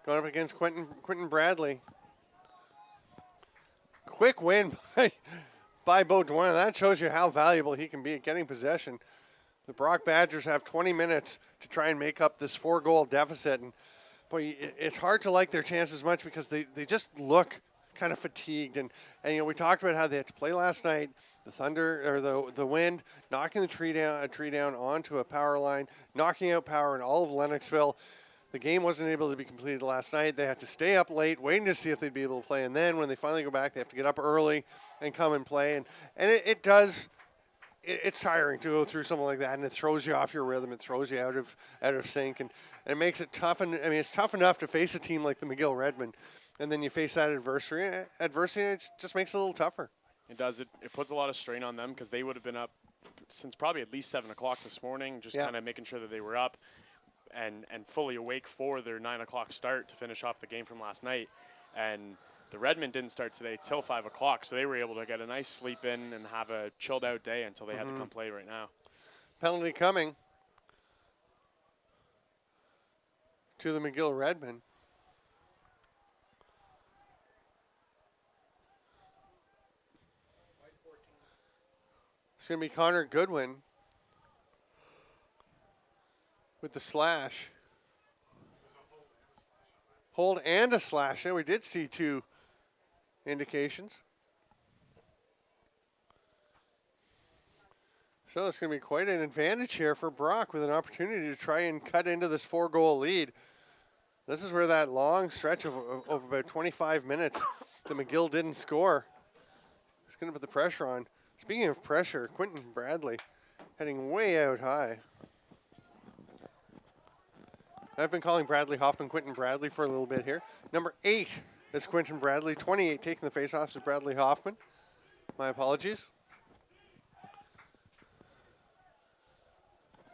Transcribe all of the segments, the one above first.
Going up against Quentin Bradley. Quick win by Baudouin. That shows you how valuable he can be at getting possession. The Brock Badgers have 20 minutes to try and make up this 4-goal deficit. And boy, it's hard to like their chances much because they just look kind of fatigued. And we talked about how they had to play last night. The thunder or the wind knocking a tree down onto a power line, knocking out power in all of Lennoxville. The game wasn't able to be completed last night. They had to stay up late, waiting to see if they'd be able to play. And then when they finally go back, they have to get up early and come and play. And it's tiring to go through something like that, and it throws you off your rhythm. It throws you out of sync, and it makes it tough. And it's tough enough to face a team like the McGill Redmen, and then you face that adversity. It just makes it a little tougher. It does. It puts a lot of strain on them because they would have been up since probably at least 7 o'clock this morning, just kind of making sure that they were up and fully awake for their 9 o'clock start to finish off the game from last night. And the Redmen didn't start today till 5 o'clock, so they were able to get a nice sleep in and have a chilled out day until they had to come play right now. Penalty coming to the McGill Redmen. It's going to be Connor Goodwin with the slash. Hold and a slash. Yeah, we did see 2 indications. So it's going to be quite an advantage here for Brock with an opportunity to try and cut into this 4-goal lead. This is where that long stretch of about 25 minutes the McGill didn't score. It's going to put the pressure on. Speaking of pressure, Quentin Bradley heading way out high. I've been calling Bradley Hoffman Quentin Bradley for a little bit here. Number 8 is Quentin Bradley. 28 taking the faceoffs is Bradley Hoffman. My apologies.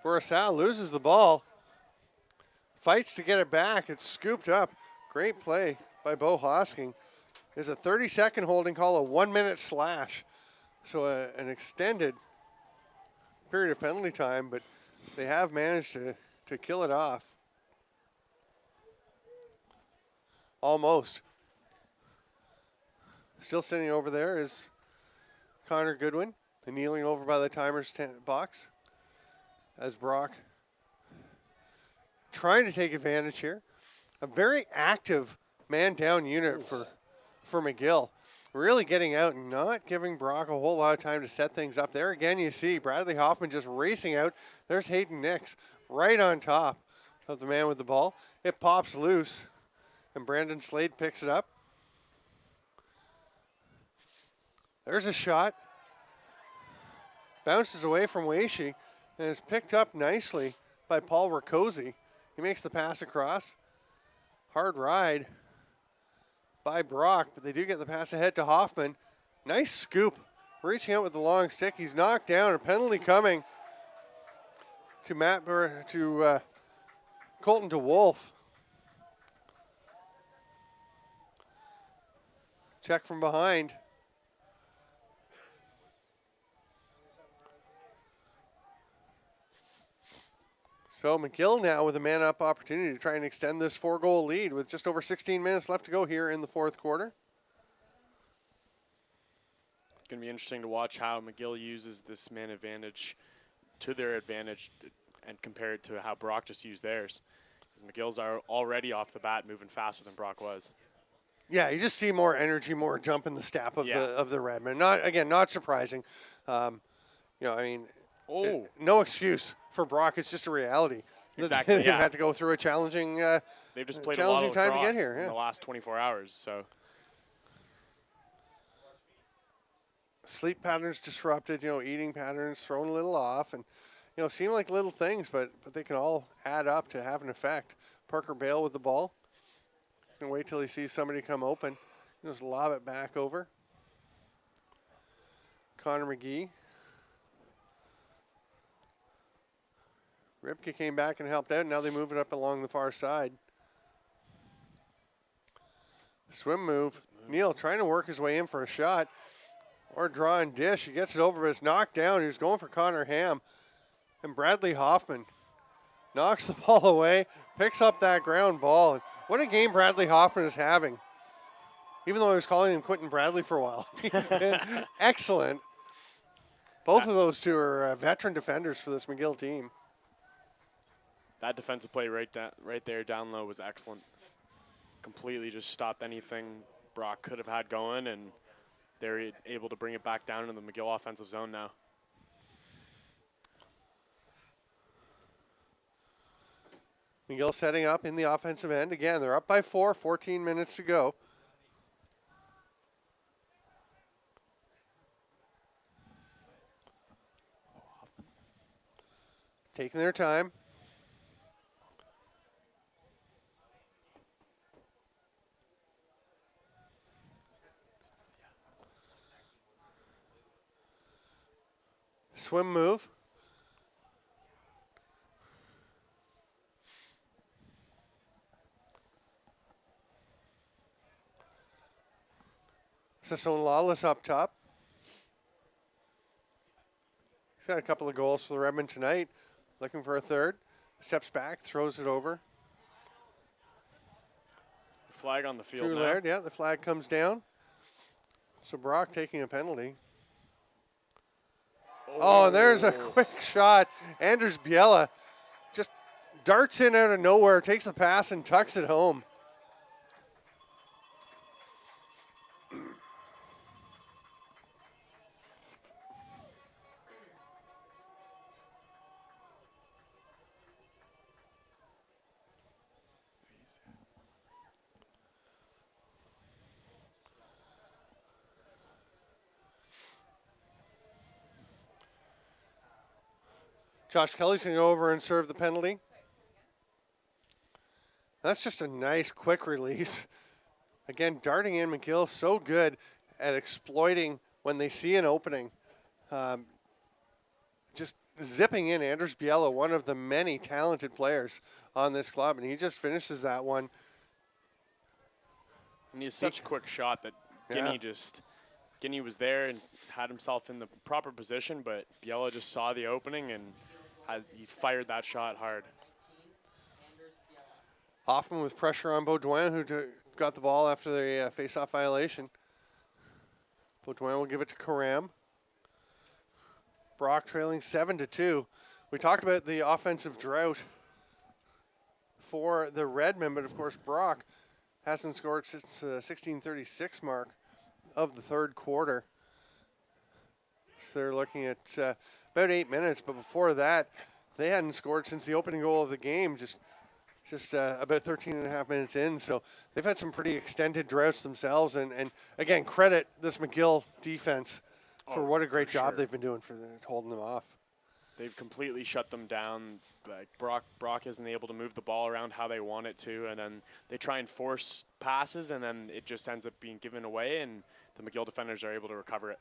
Borisal loses the ball. Fights to get it back. It's scooped up. Great play by Bo Hosking. There's a 30-second holding call, a 1-minute slash. So an extended period of penalty time, but they have managed to kill it off. Almost. Still sitting over there is Connor Goodwin, and kneeling over by the timer's box as Brock trying to take advantage here. A very active man-down unit for McGill. Really getting out and not giving Brock a whole lot of time to set things up. There again you see Bradley Hoffman just racing out. There's Hayden Nix right on top of the man with the ball. It pops loose. And Brandon Slade picks it up. There's a shot. Bounces away from Weishi and is picked up nicely by Paul Riccozzi. He makes the pass across. Hard ride by Brock, but they do get the pass ahead to Hoffman. Nice scoop. Reaching out with the long stick. He's knocked down. A penalty coming to Colton DeWolf. Check from behind. So McGill now with a man-up opportunity to try and extend this 4-goal lead with just over 16 minutes left to go here in the 4th quarter. It's going to be interesting to watch how McGill uses this man advantage to their advantage and compare it to how Brock just used theirs. Because McGill's are already off the bat moving faster than Brock was. Yeah, you just see more energy, more jump in the step of the Redmen. Not surprising. No excuse for Brock. It's just a reality. Exactly. They've had to go through a challenging. They've just played challenging a lot of time to get here in the last 24 hours. So sleep patterns disrupted. Eating patterns thrown a little off, and seem like little things, but they can all add up to have an effect. Parker Bale with the ball. And wait till he sees somebody come open. Just lob it back over. Connor McGee. Ripke came back and helped out. Now they move it up along the far side. Swim move. Neal trying to work his way in for a shot. Or draw and dish. He gets it over, but it's knocked down. He was going for Connor Ham. And Bradley Hoffman knocks the ball away. Picks up that ground ball. What a game Bradley Hoffman is having. Even though I was calling him Quentin Bradley for a while. He's been excellent. Both of those two are veteran defenders for this McGill team. That defensive play right there down low was excellent. Completely just stopped anything Brock could have had going, and they're able to bring it back down into the McGill offensive zone now. McGill setting up in the offensive end. Again, they're up by 4, 14 minutes to go. Taking their time. Swim move. Sassone Lawless up top. He's got a couple of goals for the Redmen tonight. Looking for a third. Steps back, throws it over. Flag on the field Drew now. Laird, yeah, the flag comes down. So Brock taking a penalty. Oh, and there's a quick shot. Anders Biela just darts in out of nowhere, takes the pass and tucks it home. Josh Kelly's going to go over and serve the penalty. That's just a nice, quick release. Again, darting in, McGill so good at exploiting when they see an opening. Just zipping in Anders Biela, one of the many talented players on this club, and he just finishes that one. And he has such a quick shot that Guinea was there and had himself in the proper position, but Biela just saw the opening and he fired that shot hard. Hoffman with pressure on Baudouin, who got the ball after the face-off violation. Baudouin will give it to Karam. Brock trailing 7-2. We talked about the offensive drought for the Redmen, but of course Brock hasn't scored since the 16:36 mark of the third quarter. So they're looking at about 8 minutes, but before that, they hadn't scored since the opening goal of the game, just about 13 and a half minutes in. So they've had some pretty extended droughts themselves. And again, credit this McGill defense for what a great job they've been doing for holding them off. They've completely shut them down. Like Brock isn't able to move the ball around how they want it to, and then they try and force passes, and then it just ends up being given away, and the McGill defenders are able to recover it.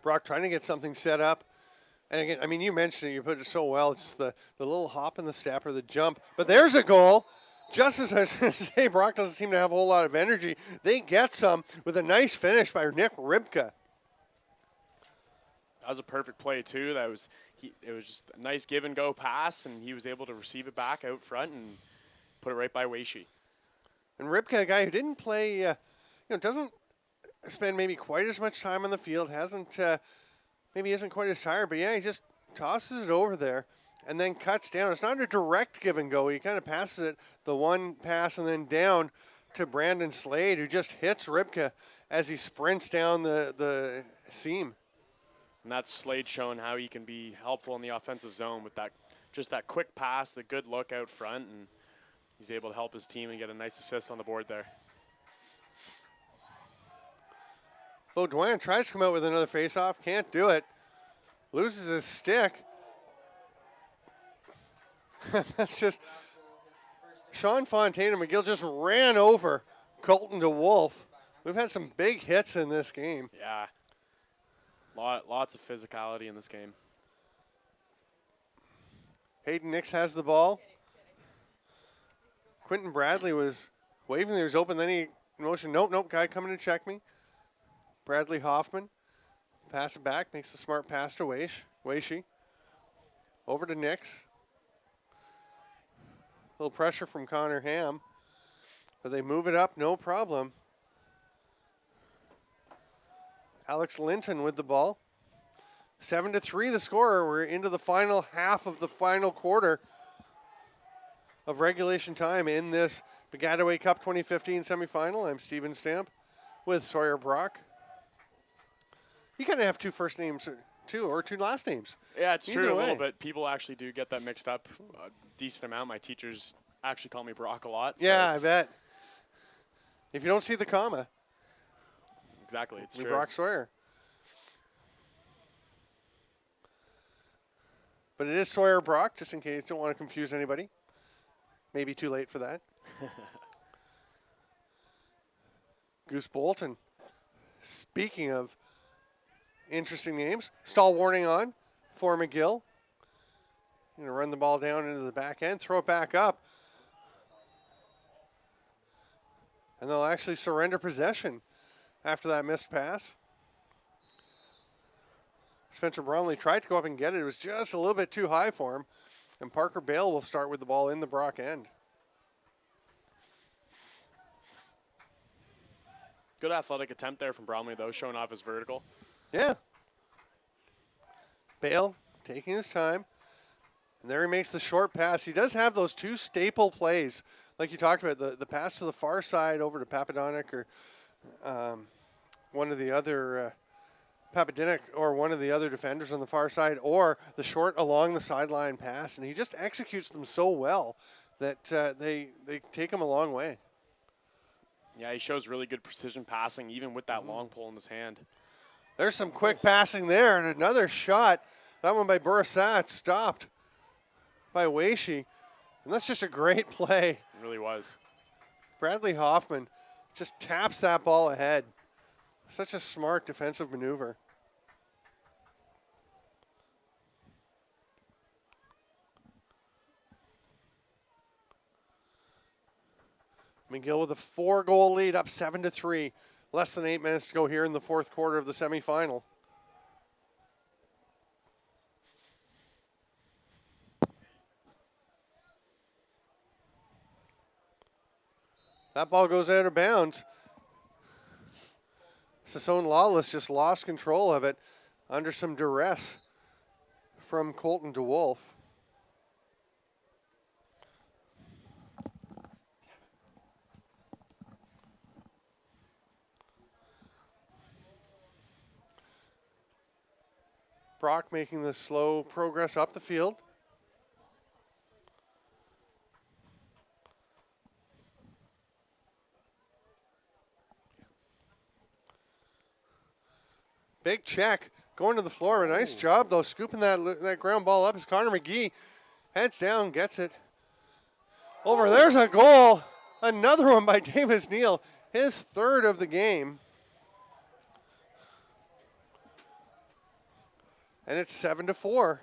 Brock trying to get something set up. And again, I mean, you mentioned it, you put it so well, just the little hop and the step or the jump. But there's a goal. Just as I was going to say, Brock doesn't seem to have a whole lot of energy. They get some with a nice finish by Nick Ribka. That was a perfect play, too. It was just a nice give-and-go pass, and he was able to receive it back out front and put it right by Weishi. And Ribka, a guy who didn't play, doesn't spend maybe quite as much time on the field, maybe isn't quite as tired, but yeah, he just tosses it over there and then cuts down. It's not a direct give and go. He kind of passes it, the one pass, and then down to Brandon Slade, who just hits Ribka as he sprints down the seam. And that's Slade showing how he can be helpful in the offensive zone with that quick pass, the good look out front, and he's able to help his team and get a nice assist on the board there. Baudouin tries to come out with another faceoff, can't do it. Loses his stick. That's just Sean Fontaine and McGill just ran over Colton DeWolf. We've had some big hits in this game. Yeah. Lots of physicality in this game. Hayden Nix has the ball. Quentin Bradley was waving. He was open. Then he motion. Nope. Guy coming to check me. Bradley Hoffman. Pass it back. Makes a smart pass to Weishi. Over to Nix. little pressure from Connor Ham, but they move it up, no problem. Alex Linton with the ball. 7-3 the score. We're into the final half of the final quarter of regulation time in this Baggataway Cup 2015 semifinal. I'm Steven Stamp with Sawyer Brock. You kind of have two first names, too, or two last names. Yeah, it's Either true way. a little bit. People actually do get that mixed up a decent amount. My teachers actually call me Brock a lot. So Yeah, I bet. If you don't see the comma, exactly, it's you're true. Brock Sawyer. But it is Sawyer Brock, just in case you don't want to confuse anybody. Maybe too late for that. Goose Bolton. Speaking of interesting names, stall warning on for McGill. Going to run the ball down into the back end, throw it back up. And they'll actually surrender possession after that missed pass. Spencer Bromley tried to go up and get it. It was just a little bit too high for him. And Parker Bale will start with the ball in the Brock end. Good athletic attempt there from Bromley, though, showing off his vertical. Yeah. Bale taking his time. And there he makes the short pass. He does have those two staple plays, like you talked about, the pass to the far side over to Papadonic or one of the other Papadinic or one of the other defenders on the far side, or the short along the sideline pass. And he just executes them so well that they take him a long way. Yeah, he shows really good precision passing, even with that long pole in his hand. There's some quick passing there, and another shot. That one by Burasat, stopped by Weishi. And that's just a great play. It really was. Bradley Hoffman just taps that ball ahead. Such a smart defensive maneuver. McGill with a 4-goal lead, up 7-3. Less than 8 minutes to go here in the fourth quarter of the semifinal. That ball goes out of bounds. Sassone Lawless just lost control of it under some duress from Colton DeWolf. Brock making the slow progress up the field. Big check going to the floor. A nice job, though, scooping that ground ball up as Connor McGee heads down, gets it. Over, there's a goal. Another one by Davis Neal, his third of the game. And it's 7-4.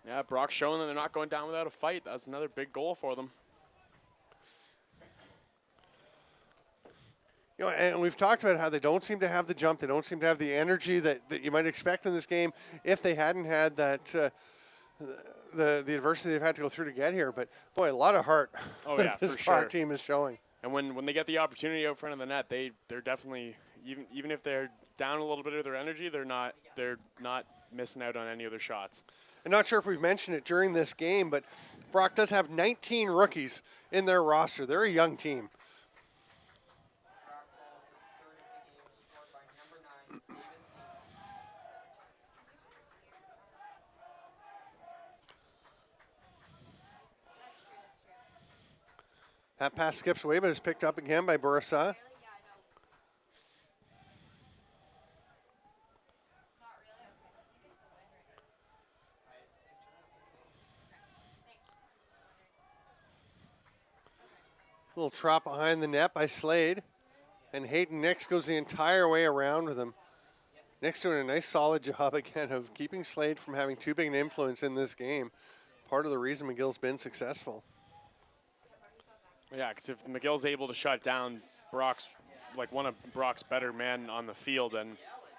Yeah, Brock's showing that they're not going down without a fight. That's another big goal for them. You know, and we've talked about how they don't seem to have the jump. They don't seem to have the energy that you might expect in this game if they hadn't had that the adversity they've had to go through to get here. But, boy, a lot of heart this for sure. team is showing. And when they get the opportunity out front of the net, they're definitely, even if they're down a little bit of their energy, they're not missing out on any of their shots. I'm not sure if we've mentioned it during this game, but Brock does have 19 rookies in their roster. They're a young team. That pass skips away, but is picked up again by Burasa. Little trap behind the net by Slade. And Hayden Nix goes the entire way around with him. Nix doing a nice solid job again of keeping Slade from having too big an influence in this game. Part of the reason McGill's been successful. Yeah, because if McGill's able to shut down one of Brock's better men on the field, then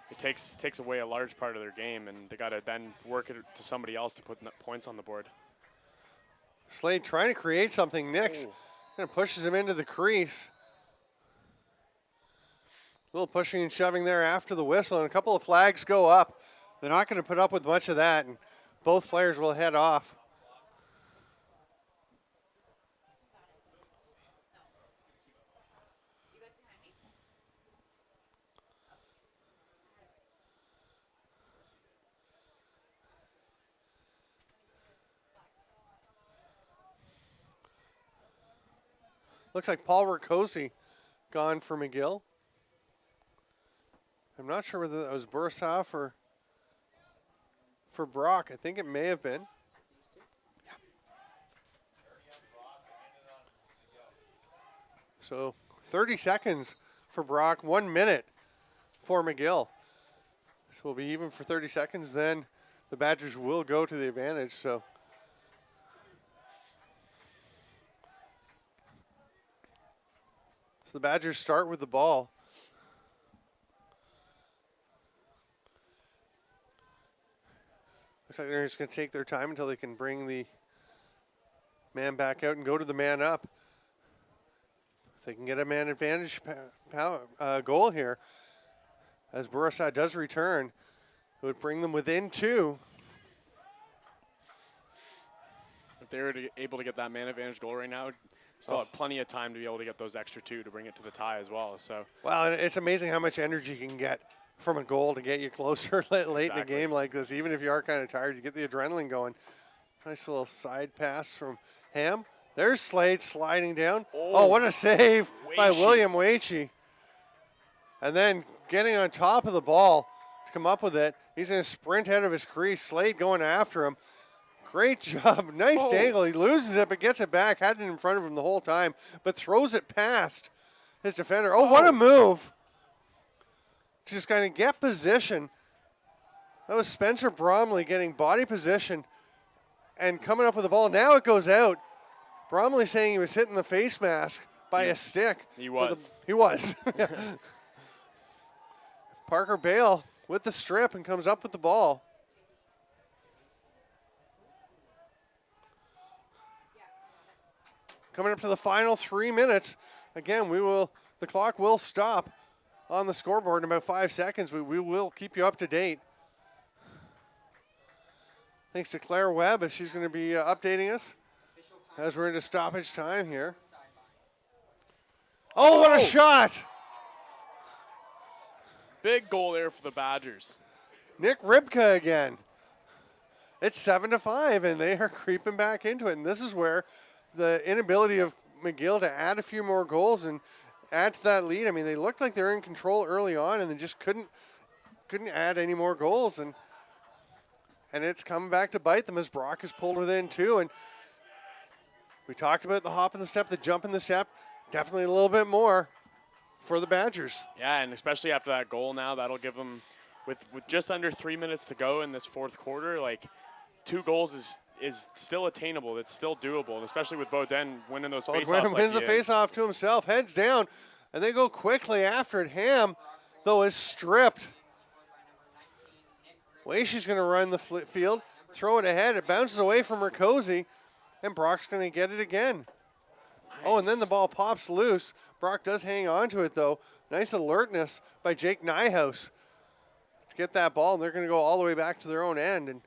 it takes away a large part of their game, and they got to then work it to somebody else to put points on the board. Slade trying to create something. Nix kind of pushes him into the crease. A little pushing and shoving there after the whistle, and a couple of flags go up. They're not going to put up with much of that, and both players will head off. Looks like Paul Ricosi gone for McGill. I'm not sure whether that was Bursaw or for Brock. I think it may have been. So 30 seconds for Brock, 1 minute for McGill. So we'll be even for 30 seconds, then the Badgers will go to the advantage. So the Badgers start with the ball. Looks like they're just going to take their time until they can bring the man back out and go to the man up. If they can get a man advantage goal here, as Bursaw does return, it would bring them within 2. If they were able to get that man advantage goal right now, still have plenty of time to be able to get those extra 2 to bring it to the tie as well. So, well, it's amazing how much energy you can get from a goal to get you closer late in the game like this. Even if you are kind of tired, you get the adrenaline going. Nice little side pass from Ham. There's Slade sliding down. Oh, what a save by William Waitche. And then getting on top of the ball to come up with it. He's going to sprint out of his crease. Slade going after him. Great job. Nice dangle. He loses it, but gets it back. Had it in front of him the whole time, but throws it past his defender. Oh, what a move. Just kind of get position. That was Spencer Bromley getting body position and coming up with the ball. Now it goes out. Bromley saying he was hitting the face mask by a stick. He was. He was. Parker Bale with the strip and comes up with the ball. Coming up to the final 3 minutes. Again, the clock will stop on the scoreboard in about 5 seconds. We will keep you up to date. Thanks to Claire Webb, as she's going to be updating us as we're into stoppage time here. Oh, what a shot! Big goal there for the Badgers. Nick Ribka again. It's 7-5, and they are creeping back into it. And this is where the inability of McGill to add a few more goals and add to that lead. I mean, they looked like they were in control early on, and they just couldn't add any more goals. And it's coming back to bite them as Brock is pulled within 2. And we talked about the hop in the step, the jump in the step. Definitely a little bit more for the Badgers. Yeah, and especially after that goal now, that'll give them, with just under 3 minutes to go in this fourth quarter, like 2 goals is still attainable. It's still doable, and especially with Beaudin winning those faceoffs. Wins the faceoff to himself, heads down, and they go quickly after it. Ham, though, is stripped. Waitche's going to run the field, throw it ahead. It bounces away from Ricosi, and Brock's going to get it again. Nice. Oh, and then the ball pops loose. Brock does hang on to it, though. Nice alertness by Jake Nyhouse to get that ball, and they're going to go all the way back to their own end. And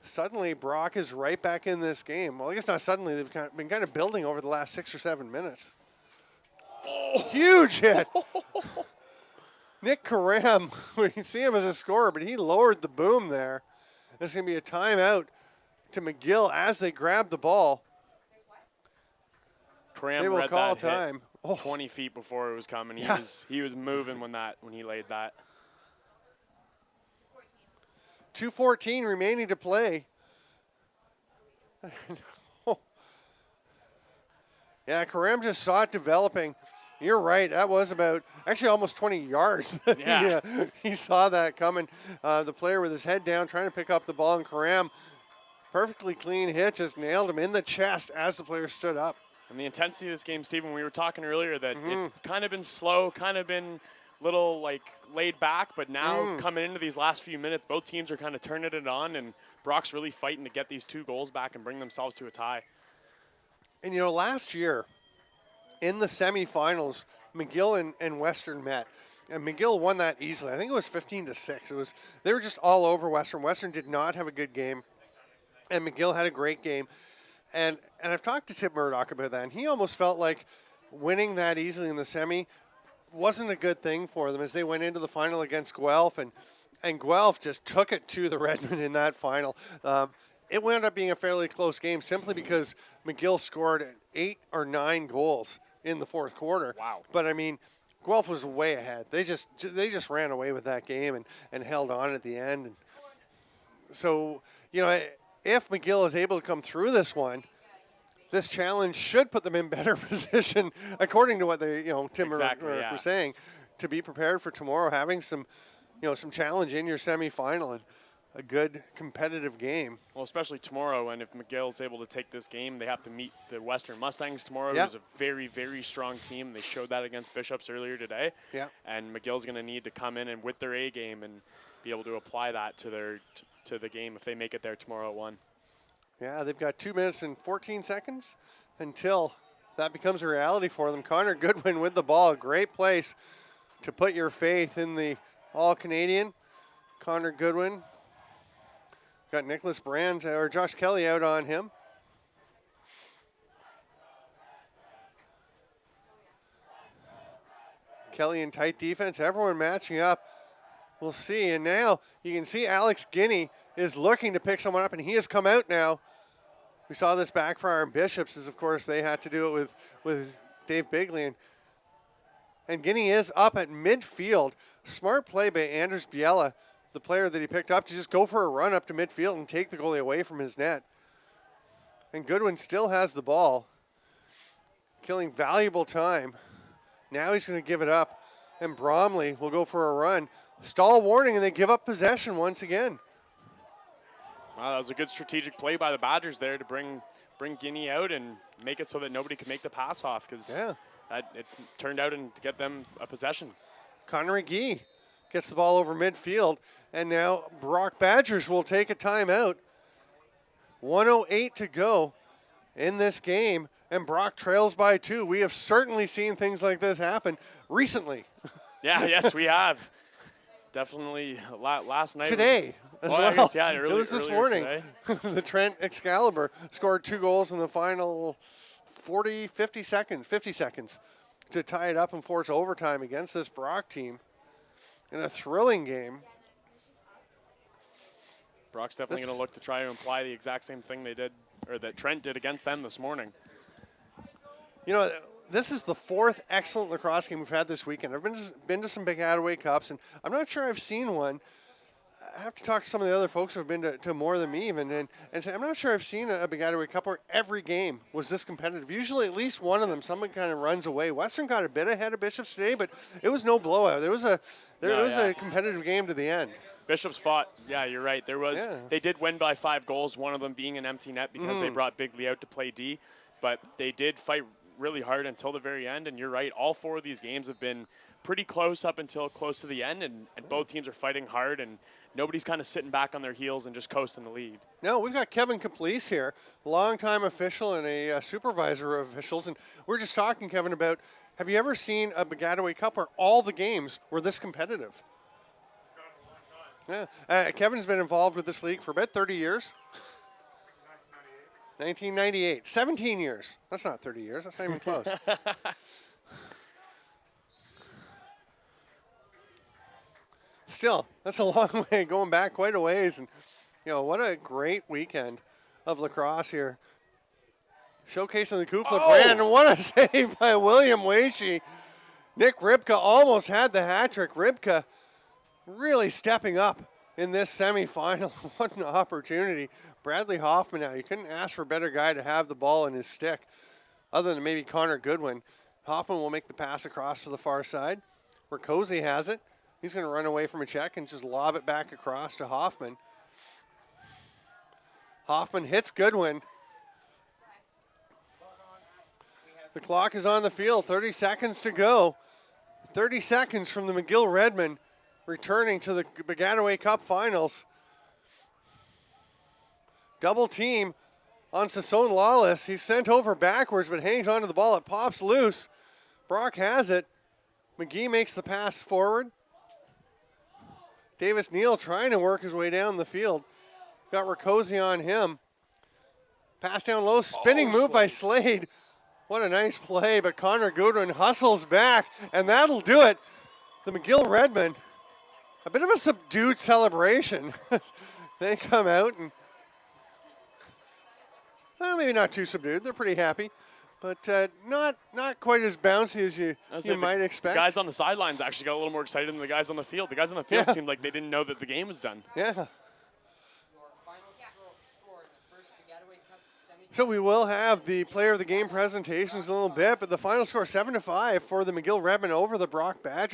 suddenly, Brock is right back in this game. Well, I guess not suddenly. They've been kind of building over the last 6 or 7 minutes. Oh. Huge hit. Nick Karam, we can see him as a scorer, but he lowered the boom there. There's going to be a timeout to McGill as they grab the ball. Karam they will read call that time. Hit 20 feet before it was coming. He was moving when he laid that. 2:14 remaining to play. Yeah, Karam just saw it developing. You're right. That was about actually almost 20 yards. Yeah. He saw that coming. The player with his head down trying to pick up the ball, and Karam, perfectly clean hit, just nailed him in the chest as the player stood up. And the intensity of this game, Stephen, we were talking earlier that it's kind of been slow, kind of been little like laid back, but now coming into these last few minutes, both teams are kind of turning it on, and Brock's really fighting to get these 2 goals back and bring themselves to a tie. And, last year in the semifinals, McGill and Western met. And McGill won that easily. I think it was 15-6. They were just all over Western. Western did not have a good game, and McGill had a great game. And I've talked to Tim Murdoch about that, and he almost felt like winning that easily in the semi wasn't a good thing for them as they went into the final against Guelph, and Guelph just took it to the Redmen in that final. It wound up being a fairly close game simply because McGill scored 8 or 9 goals in the fourth quarter. Wow. But, I mean, Guelph was way ahead. They just ran away with that game and held on at the end. And so, if McGill is able to come through this one, this challenge should put them in better position, according to what they, Tim was saying, to be prepared for tomorrow, having some challenge in your semifinal and a good competitive game. Well, especially tomorrow, and if McGill's able to take this game, they have to meet the Western Mustangs tomorrow. Yeah. Who's a very, very strong team. They showed that against Bishops earlier today. Yeah. And McGill's going to need to come in and with their A game and be able to apply that to the game if they make it there tomorrow at 1. Yeah, they've got 2 minutes and 14 seconds until that becomes a reality for them. Connor Goodwin with the ball. Great place to put your faith in the All-Canadian. Connor Goodwin. Got Nicholas Brands or Josh Kelly out on him. Kelly in tight defense. Everyone matching up. We'll see. And now you can see Alex Guinea is looking to pick someone up, and he has come out now. We saw this backfire in Bishops, as of course they had to do it with Dave Bigley. And Guinea is up at midfield. Smart play by Anders Biela, the player that he picked up, to just go for a run up to midfield and take the goalie away from his net. And Goodwin still has the ball, killing valuable time. Now he's going to give it up, and Bromley will go for a run. Stall warning, and they give up possession once again. Wow, that was a good strategic play by the Badgers there to bring Guinea out and make it so that nobody could make the pass off, because it turned out and to get them a possession. Connor McGee gets the ball over midfield, and now Brock Badgers will take a timeout. 1:08 to go in this game, and Brock trails by 2. We have certainly seen things like this happen recently. Yeah, yes, we have. Definitely last night. Today as well. I guess, yeah, it was this morning. The Trent Excalibur scored 2 goals in the final 50 seconds to tie it up and force overtime against this Brock team in a thrilling game. Brock's definitely going to look to try to imply the exact same thing they did, or that Trent did against them this morning. This is the 4th excellent lacrosse game we've had this weekend. I've been to some Baggataway Cups, and I'm not sure I've seen one. I have to talk to some of the other folks who have been to more than me even, and say, I'm not sure I've seen a Baggataway Cup where every game was this competitive. Usually at least one of them, someone kind of runs away. Western got a bit ahead of Bishops today, but it was no blowout. There was a competitive game to the end. Bishops fought. Yeah, you're right. They did win by 5 goals, one of them being an empty net because they brought Bigley out to play D, but they did fight really hard until the very end, and you're right, all 4 of these games have been pretty close up until close to the end, and both teams are fighting hard, and nobody's kind of sitting back on their heels and just coasting the lead. No, we've got Kevin Caplice here, longtime official and a supervisor of officials, and we're just talking, Kevin, about, have you ever seen a Baggataway Cup where all the games were this competitive? Yeah. Kevin's been involved with this league for about 30 years. 1998. 17 years. That's not 30 years. That's not even close. Still, that's a long way, going back quite a ways. And, what a great weekend of lacrosse here. Showcasing the CUFLA brand. And what a save by William Weishi. Nick Rybka almost had the hat trick. Rybka really stepping up in this semifinal. What an opportunity. Bradley Hoffman now. You couldn't ask for a better guy to have the ball in his stick other than maybe Connor Goodwin. Hoffman will make the pass across to the far side where Cozy has it. He's going to run away from a check and just lob it back across to Hoffman. Hoffman hits Goodwin. The clock is on the field. 30 seconds to go. 30 seconds from the McGill Redmen returning to the Baggataway Cup Finals. Double team on Sassone Lawless. He's sent over backwards, but hangs onto the ball. It pops loose. Brock has it. McGee makes the pass forward. Davis Neal trying to work his way down the field. Got Rakosi on him. Pass down low, spinning move by Slade. What a nice play, but Connor Goodwin hustles back, and that'll do it. The McGill Redmen, a bit of a subdued celebration. They come out and, well, maybe not too subdued. They're pretty happy, but not quite as bouncy as you might expect. The guys on the sidelines actually got a little more excited than the guys on the field. The guys on the field seemed like they didn't know that the game was done. Yeah. So we will have the player of the game presentations in a little bit, but the final score 7-5 for the McGill Redmen over the Brock Badgers.